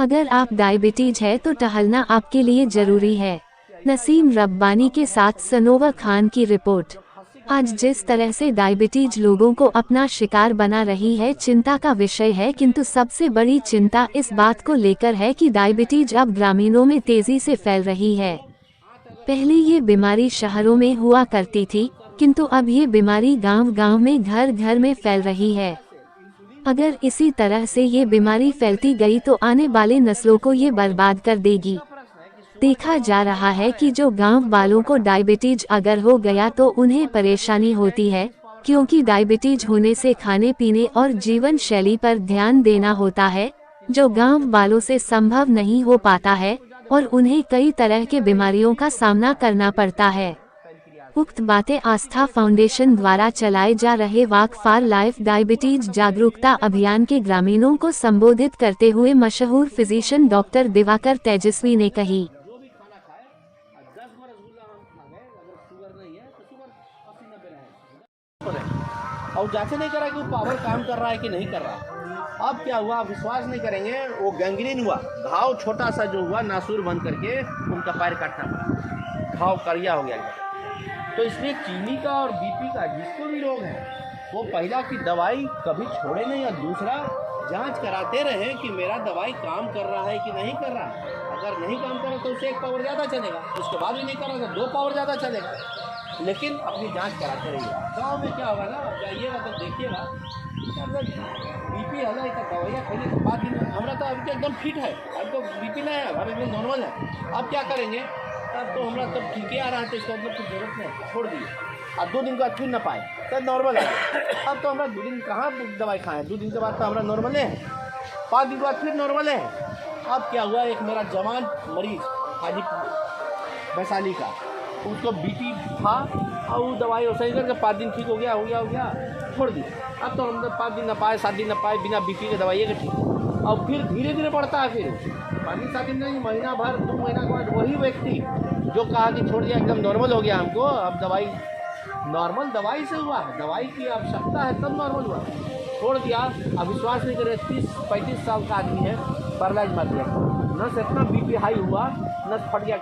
अगर आप डायबिटीज है तो टहलना आपके लिए जरूरी है। नसीम रब्बानी के साथ सनोवर खान की रिपोर्ट। आज जिस तरह से डायबिटीज लोगों को अपना शिकार बना रही है, चिंता का विषय है, किंतु सबसे बड़ी चिंता इस बात को लेकर है कि डायबिटीज अब ग्रामीणों में तेजी से फैल रही है। पहले ये बीमारी शहरों में हुआ करती थी, किंतु अब ये बीमारी गांव-गांव में, घर घर में फैल रही है। अगर इसी तरह से ये बीमारी फैलती गई तो आने वाले नस्लों को ये बर्बाद कर देगी। देखा जा रहा है कि जो गांव वालों को डायबिटीज अगर हो गया तो उन्हें परेशानी होती है, क्योंकि डायबिटीज होने से खाने पीने और जीवन शैली पर ध्यान देना होता है, जो गांव वालों से संभव नहीं हो पाता है, और उन्हें कई तरह के बीमारियों का सामना करना पड़ता है। उक्त बातें आस्था फाउंडेशन द्वारा चलाए जा रहे वॉक फॉर लाइफ डायबिटीज जागरूकता अभियान के ग्रामीणों को संबोधित करते हुए मशहूर फिजिशियन डॉक्टर दिवाकर तेजस्वी ने कही। और जांच नहीं करा कि वो पावर काम कर रहा है कि नहीं कर रहा है। अब क्या हुआ, विश्वास नहीं करेंगे, वो गैंग्रीन हुआ, घाव छोटा सा जो हुआ, नासूर बंद करके उनका पैर काटना पड़ा, घाव करिया हो गया। तो इसमें चीनी का और बीपी का जिसको भी रोग है, वो पहला की दवाई कभी छोड़े नहीं, और दूसरा जांच कराते रहे कि मेरा दवाई काम कर रहा है कि नहीं कर रहा है। अगर नहीं काम कर रहा तो उसे 1 पावर ज़्यादा चलेगा, उसके बाद भी नहीं कर रहा तो 2 पावर ज़्यादा चलेगा, लेकिन अपनी जांच कराते रहिए। गाँव में क्या होगा ना, जाइएगा तो देखिएगा, बीपी है ना, दवाइयाँ खाइए तो 5 दिन हमारा तो अभी एकदम फिट है, अब तो बीपी नहीं है, अब एकदम नॉर्मल है। अब क्या करेंगे, अब तो हमारा तब ठीक आ रहा है, तो इसका मतलब कुछ जरूरत नहीं, छोड़ दिए। अब 2 दिन के बाद फिर ना पाए तो नॉर्मल है। अब तो हमारा 2 दिन कहाँ दवाई खाएँ, 2 दिन के बाद तो हमारा नॉर्मल है, 5 दिन के बाद फिर नॉर्मल है। अब क्या हुआ, एक मेरा जवान मरीज हाजीपुर वैशाली का, उसको बीपी था और वो दवाई वैसे ही करके 5 दिन ठीक हो गया, छोड़ दी। अब तो हम 5 दिन ना पाए, 7 दिन ना पाए, बिना बीपी के दवाई के ठीक, और फिर धीरे धीरे बढ़ता है। फिर 5 दिन 7 दिन नहीं, महीना भर 2 महीना के बाद वही व्यक्ति जो कहा कि छोड़ दिया एकदम नॉर्मल हो गया हमको, अब दवाई नॉर्मल दवाई से हुआ है, दवाई की आवश्यकता है तब नॉर्मल हुआ, छोड़ दिया। अब विश्वास नहीं करे, 30-35 साल का आदमी है, पैरालाइज मार दिया, नस इतना बीपी हाई हुआ, नस फट गया।